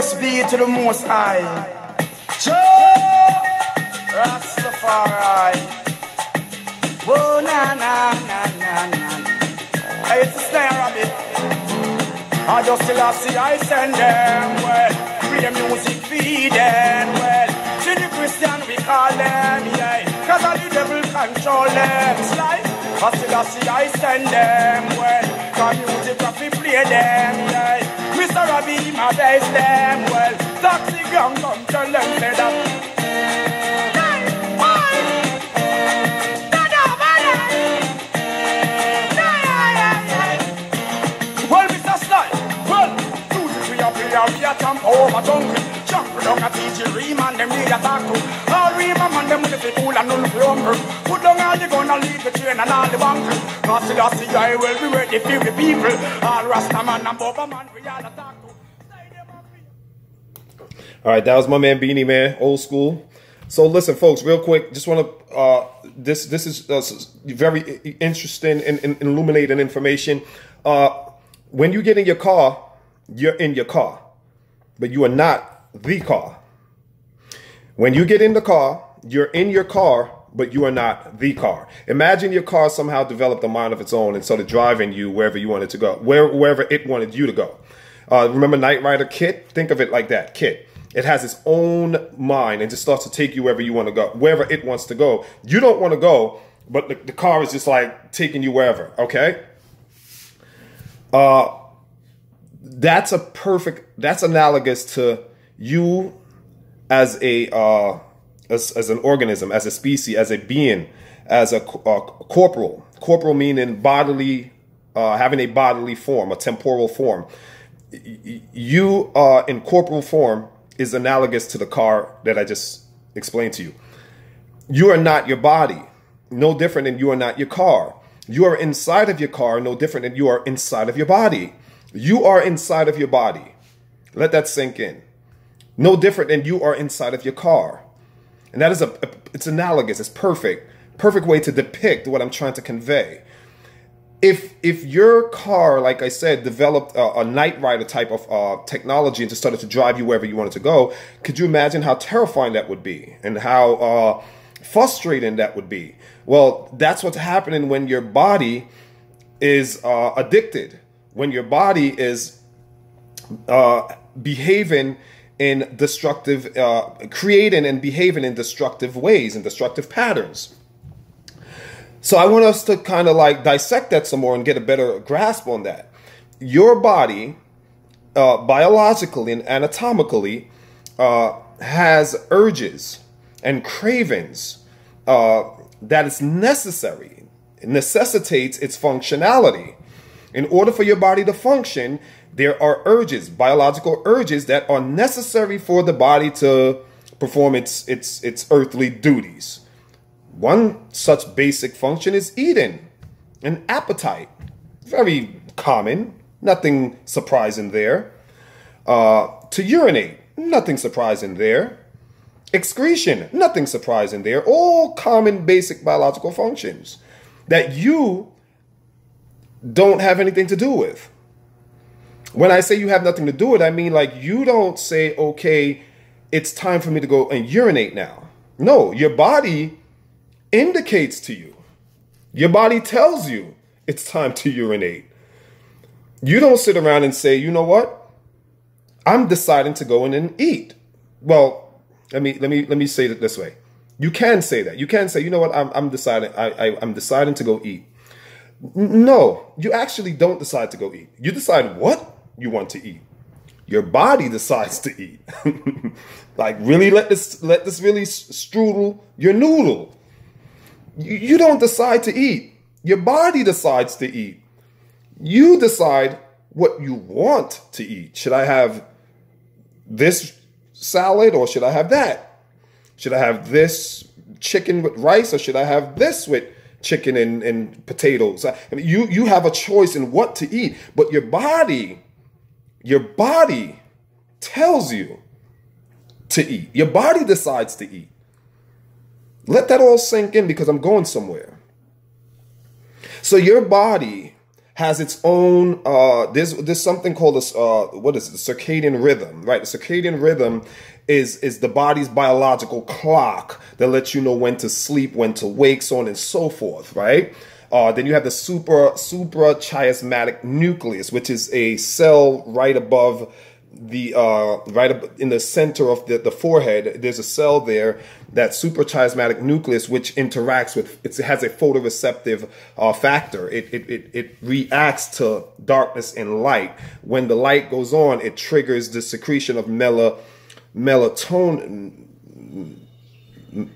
Praise be to the Most High. Joe Rastafari. Oh, na, na, na, na, na. Hey, it's a snare rabbit. I just still have see I send them. Well, free music feed them. Well, to the Christian we call them. Yeah, cause all the devil control them. It's like, I still have see I send them. Well, cause music we play them. Yeah. Mr. Robbie, my best them. Well, Taxi Gang come tell them say that. Well, Mr. Sly, well, music we are playing, we are jump over donkey. Jump down a TG Ream and them need attack to. All Ream and them with the cool and none of the hunger. Put down all the gun and leave the train and all the bunker. Cause the last guy will be ready for the people. All Rasta man and Boba man we all attack to. All right, that was my man Beanie Man, old school. So listen, folks, real quick, just want to, this is very interesting and illuminating information. When you get in your car, you're in your car, but you are not the car. When you get in the car, you're in your car, but you are not the car. Imagine your car somehow developed a mind of its own and started driving you wherever you wanted to go, wherever it wanted you to go. Remember Knight Rider Kit? Think of it like that, Kit. It has its own mind and just starts to take you wherever you want to go, wherever it wants to go. You don't want to go, but the car is just like taking you wherever, okay? That's analogous to you as as an organism, as a species, as a being, as a corporal. Corporal meaning bodily, having a bodily form, a temporal form. You in corporal form is analogous to the car that I just explained to you. You are not your body, no different than you are not your car. You are inside of your car, no different than you are inside of your body. You are inside of your body. Let that sink in. No different than you are inside of your car. And that is it's analogous, it's perfect way to depict what I'm trying to convey. If your car, like I said, developed a Knight Rider type of technology and just started to drive you wherever you wanted to go, could you imagine how terrifying that would be and how frustrating that would be? Well, that's what's happening when your body is addicted, when your body is behaving in destructive, creating and behaving in destructive ways, in destructive patterns. So I want us to kind of like dissect that some more and get a better grasp on that. Your body, biologically and anatomically, has urges and cravings that is necessary. It necessitates its functionality. In order for your body to function, there are urges, biological urges that are necessary for the body to perform its earthly duties. One such basic function is eating, an appetite. Very common, nothing surprising there. To urinate, nothing surprising there. Excretion, nothing surprising there. All common basic biological functions that you don't have anything to do with. When I say you have nothing to do with it, I mean like you don't say, okay, it's time for me to go and urinate now. No, your body indicates to you. Your body tells you it's time to urinate. You don't sit around and say, you know what? I'm deciding to go in and eat. Well, let me say it this way. You can say that. You can say, you know what? I'm deciding to go eat. No, you actually don't decide to go eat. You decide what you want to eat. Your body decides to eat. Like really let this really strudel your noodle. You don't decide to eat. Your body decides to eat. You decide what you want to eat. Should I have this salad or should I have that? Should I have this chicken with rice or should I have this with chicken and potatoes? I mean, you have a choice in what to eat, but your body tells you to eat. Your body decides to eat. Let that all sink in because I'm going somewhere. So your body has its own, there's something called what is it? The circadian rhythm, right? The circadian rhythm is the body's biological clock that lets you know when to sleep, when to wake, so on and so forth, right? Then you have the suprachiasmatic nucleus, which is a cell right above the in the center of the forehead. There's a cell there, that suprachiasmatic nucleus, which interacts with, it has a photoreceptive factor. It reacts to darkness and light. When the light goes on, it triggers the secretion of melatonin.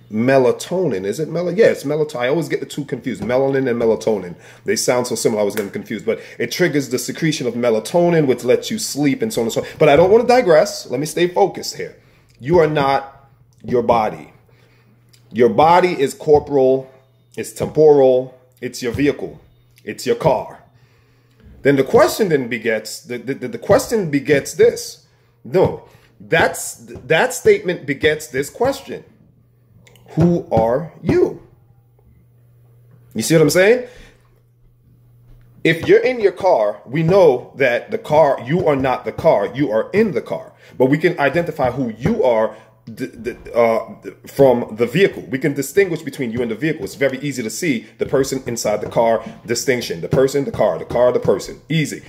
Melatonin, is it yeah, it's melatonin. I always get the two confused, melanin and melatonin. They sound so similar, I was getting confused, but it triggers the secretion of melatonin, which lets you sleep and so on and so on. But I don't want to digress. Let me stay focused here. You are not your body. Your body is corporal, it's temporal, it's your vehicle, it's your car. Then the question then begets, the question begets this. No, that statement begets this question. Who are you? You see what I'm saying? If you're in your car, we know that the car, you are not the car, you are in the car. But we can identify who you are from the vehicle. We can distinguish between you and the vehicle. It's very easy to see the person inside the car distinction. The person, the car, the person. Easy.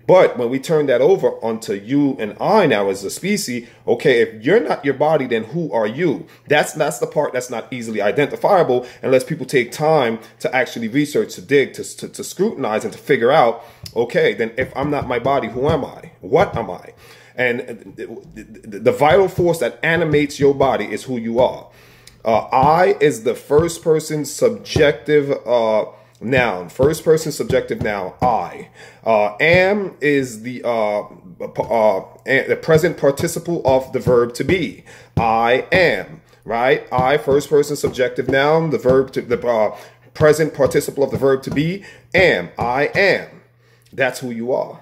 But when we turn that over onto you and I now as a species, okay, if you're not your body, then who are you? That's the part that's not easily identifiable unless people take time to actually research, to dig, to scrutinize, and to figure out, okay, then if I'm not my body, who am I? What am I? And the vital force that animates your body is who you are. I is the first person subjective noun. First person subjective noun, I. Am is the present participle of the verb to be. I am, right? I, first person subjective noun, the verb to, the present participle of the verb to be, am. I am. That's who you are.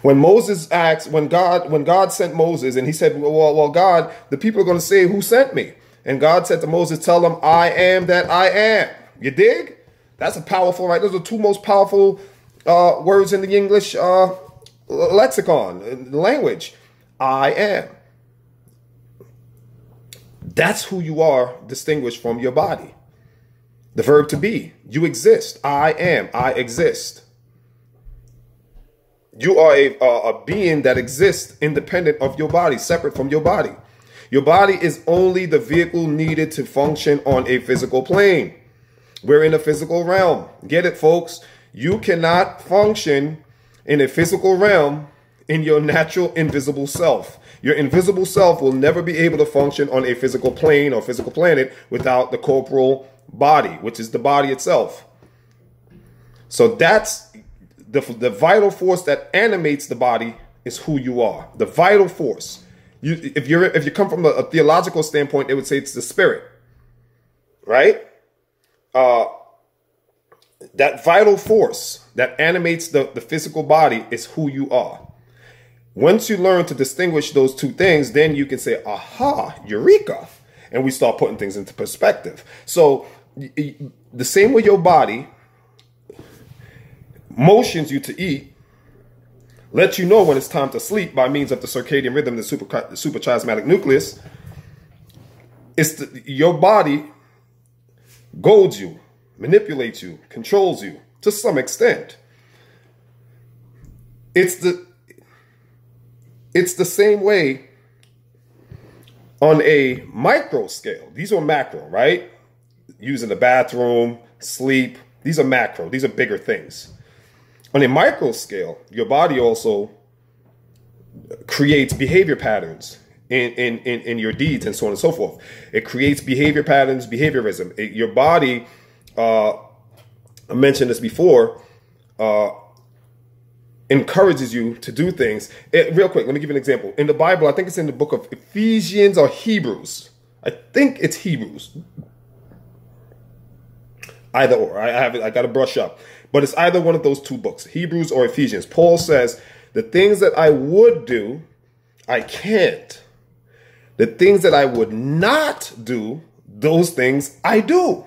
When Moses asked, when God sent Moses and he said, well, God, the people are going to say, who sent me? And God said to Moses, tell them, I am that I am. You dig? That's a powerful, right? Those are the two most powerful words in the English lexicon, language. I am. That's who you are, distinguished from your body. The verb to be. You exist. I am. I exist. You are a being that exists independent of your body, separate from your body. Your body is only the vehicle needed to function on a physical plane. We're in a physical realm. Get it, folks? You cannot function in a physical realm in your natural invisible self. Your invisible self will never be able to function on a physical plane or physical planet without the corporal body, which is the body itself. So that's the vital force that animates the body is who you are. The vital force. If you come from a theological standpoint, they would say it's the spirit, right? That vital force that animates the physical body is who you are. Once you learn to distinguish those two things, then you can say, aha, eureka. And we start putting things into perspective. So the same way your body motions you to eat, lets you know when it's time to sleep by means of the circadian rhythm, the suprachiasmatic nucleus, your body goads you, manipulates you, controls you to some extent. It's the same way on a micro scale. These are macro, right? Using the bathroom, sleep. These are macro. These are bigger things. On a micro scale, your body also creates behavior patterns in your deeds and so on and so forth. It creates behavior patterns, behaviorism. Your body, I mentioned this before, encourages you to do things. Real quick, let me give you an example. In the Bible, I think it's in the book of Ephesians or Hebrews. I think it's Hebrews. Either or. I got to brush up. But it's either one of those two books, Hebrews or Ephesians. Paul says, the things that I would do, I can't. The things that I would not do, those things I do.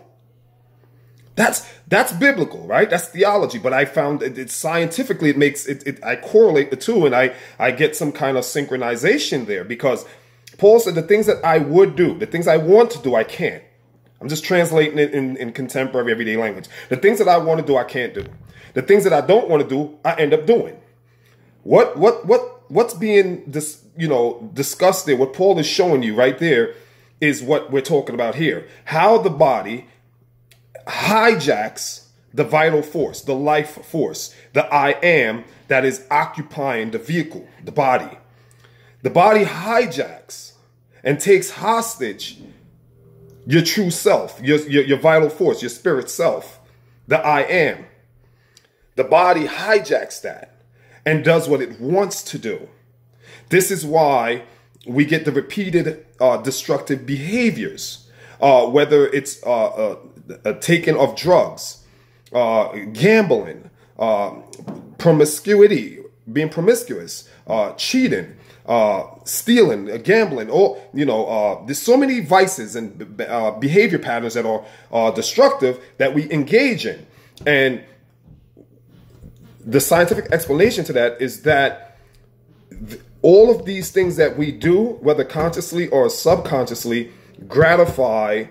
That's biblical, right? That's theology. But I found it scientifically, it makes it I correlate the two, and I get some kind of synchronization there, because Paul said the things that I would do, the things I want to do, I can't. I'm just translating it in contemporary everyday language. The things that I want to do, I can't do. The things that I don't want to do, I end up doing. What's being discussed there? What Paul is showing you right there is what we're talking about here. How the body hijacks the vital force, the life force, the I am that is occupying the vehicle, the body. The body hijacks and takes hostage your true self, your vital force, your spirit self, the I am. The body hijacks that and does what it wants to do. This is why we get the repeated destructive behaviors, whether it's taking of drugs, gambling, promiscuity, being promiscuous, cheating, stealing, gambling, there's so many vices and behavior patterns that are destructive that we engage in. And the scientific explanation to that is that all of these things that we do, whether consciously or subconsciously, gratify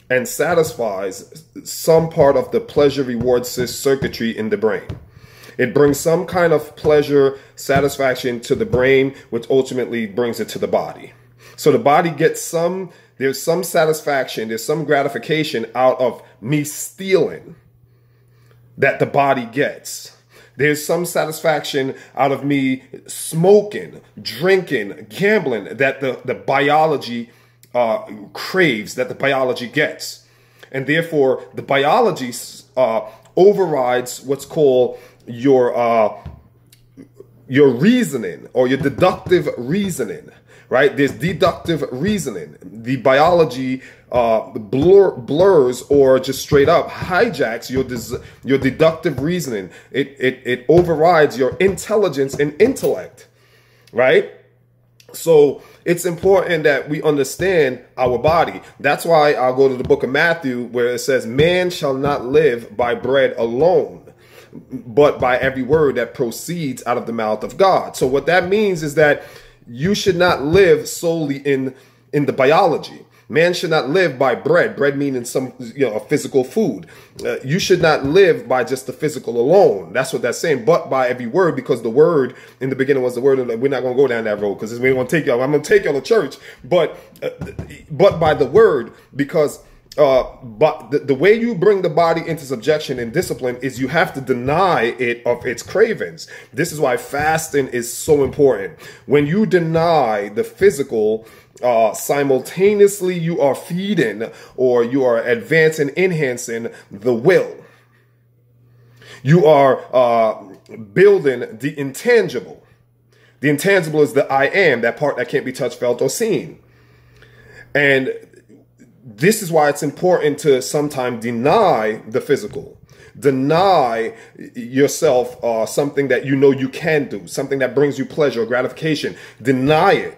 and satisfies some part of the pleasure reward circuitry in the brain. It brings some kind of pleasure, satisfaction to the brain, which ultimately brings it to the body. So the body gets there's some satisfaction, there's some gratification out of me stealing that the body gets. There's some satisfaction out of me smoking, drinking, gambling that the biology craves, that the biology gets. And therefore, the biology overrides what's called your reasoning or your deductive reasoning, right? There's deductive reasoning. The biology blurs or just straight up hijacks your deductive reasoning. It overrides your intelligence and intellect, right? So it's important that we understand our body. That's why I'll go to the book of Matthew, where it says, man shall not live by bread alone, but by every word that proceeds out of the mouth of God. So what that means is that you should not live solely in the biology. Man should not live by bread meaning some physical food. You should not live by just the physical alone. That's what that's saying, but by every word, because the word in the beginning was the word. We're not going to go down that road because we want to take y'all. I'm going to take y'all to church, but by the word, because but the way you bring the body into subjection and discipline is you have to deny it of its cravings. This is why fasting is so important. When you deny the physical, simultaneously you are feeding or you are advancing, enhancing the will. You are building the intangible. The intangible is the I am, that part that can't be touched, felt, or seen. And this is why it's important to sometimes deny the physical. Deny yourself something that you know you can do, something that brings you pleasure or gratification. Deny it.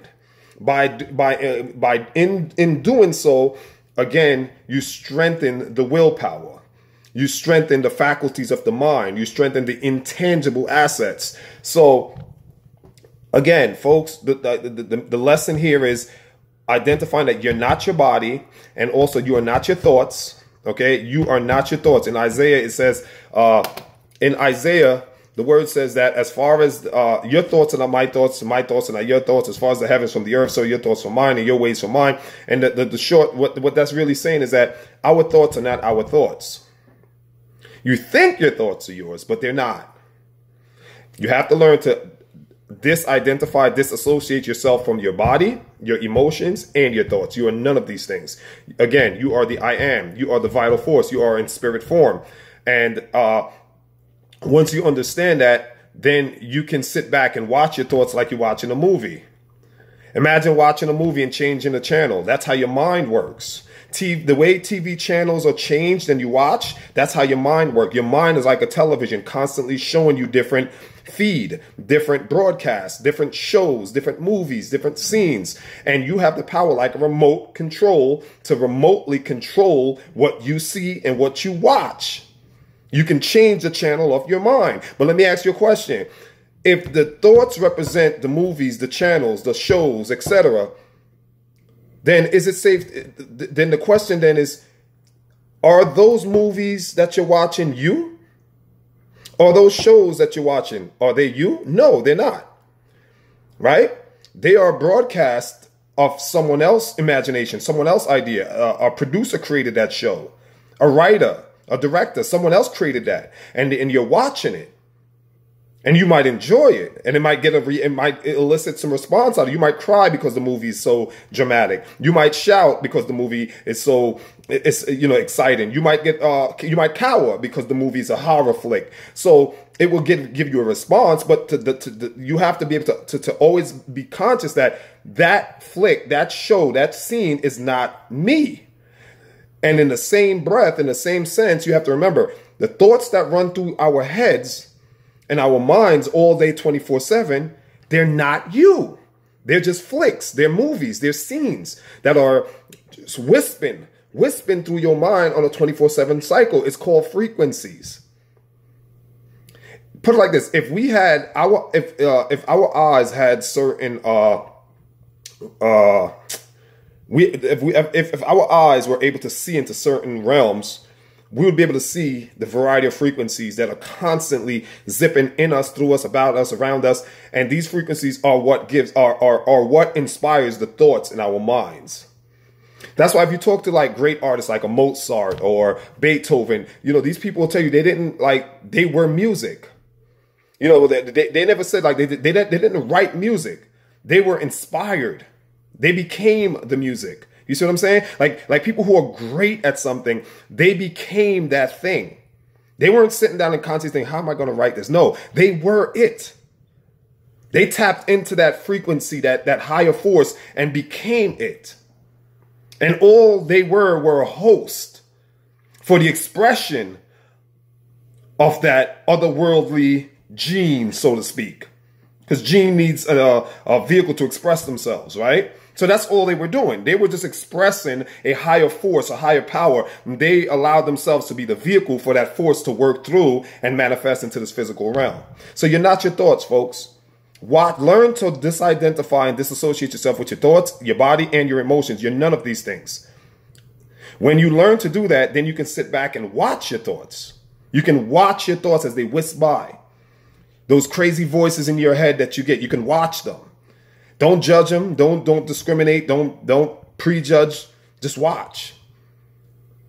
In doing so, again, you strengthen the willpower. You strengthen the faculties of the mind. You strengthen the intangible assets. So, again, folks, the lesson here is identifying that you're not your body, and also you are not your thoughts. Okay, you are not your thoughts. In Isaiah, it says, the word says that as far as your thoughts are not my thoughts are not your thoughts. As far as the heavens from the earth, so your thoughts from mine, and your ways from mine. And the short, what that's really saying is that our thoughts are not our thoughts. You think your thoughts are yours, but they're not. You have to learn to disassociate yourself from your body, your emotions, and your thoughts. You are none of these things. Again, you are the I am. You are the vital force. You are in spirit form. And once you understand that, then you can sit back and watch your thoughts like you're watching a movie. Imagine watching a movie and changing the channel. That's how your mind works. The way TV channels are changed and you watch, that's how your mind works. Your mind is like a television, constantly showing you different feed, different broadcasts, different shows, different movies, different scenes. And you have the power like a remote control to remotely control what you see and what you watch. You can change the channel of your mind. But let me ask you a question. If the thoughts represent the movies, the channels, the shows, etc., then is it safe? Then the question then is, are those movies that you're watching you? Are those shows that you're watching, are they you? No, they're not. Right? They are broadcast of someone else's imagination, someone else's idea. A producer created that show. A writer, a director, someone else created that. And you're watching it. And you might enjoy it, and it might elicit some response out of you. You might cry because the movie is so dramatic. You might shout because the movie is so exciting. You might you might cower because the movie is a horror flick. So it will give you a response, but you have to be able to always be conscious that that flick, that show, that scene is not me. And in the same breath, in the same sense, you have to remember the thoughts that run through our heads and our minds all day 24/7, they're not you. They're just flicks. They're movies. They're scenes that are just wisping through your mind on a 24/7 cycle. It's called frequencies. Put it like this: if we had if our eyes had certain if our eyes were able to see into certain realms, we would be able to see the variety of frequencies that are constantly zipping in us, through us, about us, around us. And these frequencies are what are what inspires the thoughts in our minds. That's why if you talk to like great artists like a Mozart or Beethoven, these people will tell you they were music. They never said like they didn't write music. They were inspired. They became the music. You see what I'm saying? Like people who are great at something, they became that thing. They weren't sitting down and constantly thinking, how am I going to write this? No, they were it. They tapped into that frequency, that higher force, and became it. And all they were a host for the expression of that otherworldly gene, so to speak. Because gene needs a vehicle to express themselves, right? So that's all they were doing. They were just expressing a higher force, a higher power. They allowed themselves to be the vehicle for that force to work through and manifest into this physical realm. So you're not your thoughts, folks. Learn to disidentify and disassociate yourself with your thoughts, your body, and your emotions. You're none of these things. When you learn to do that, then you can sit back and watch your thoughts. You can watch your thoughts as they whisk by. Those crazy voices in your head that you get, you can watch them. Don't judge them. Don't discriminate. Don't prejudge. Just watch.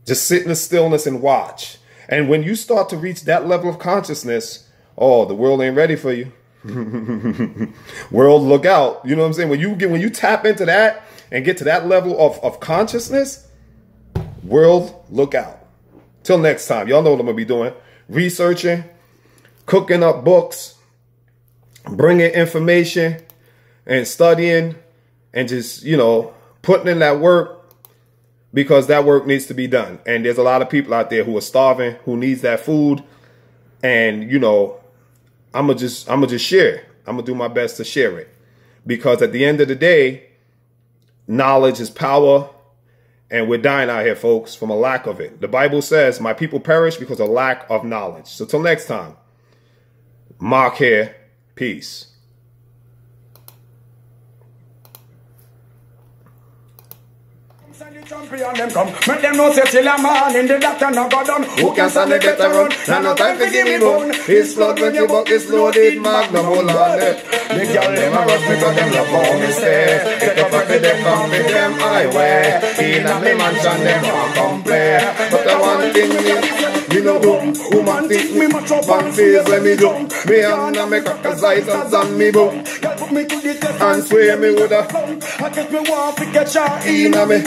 Just sit in the stillness and watch. And when you start to reach that level of consciousness, oh, the world ain't ready for you. World, look out. You know what I'm saying? When you tap into that and get to that level of consciousness, world, look out. Till next time. Y'all know what I'm going to be doing. Researching, cooking up books, bringing information, and studying, and just, putting in that work, because that work needs to be done. And there's a lot of people out there who are starving, who needs that food. And, I'm going to just share. I'm going to do my best to share it. Because at the end of the day, knowledge is power. And we're dying out here, folks, from a lack of it. The Bible says, my people perish because of lack of knowledge. So till next time, Mark here. Peace. Champion them come, make them know say till a man in the doctor no go down. Who can stand the better run? Now no time for give me bone. His blood when you buck is loaded, magnum hold on it. The girl them a rush because them love how me stay. Get up with them, come with them highway. In a me mansion them want come play. But the one thing me no do, woman think me much up on face when me do. Me and me crack as eyes and me boom. Put me to the test and swear me with a I guess me want to catch her in a me.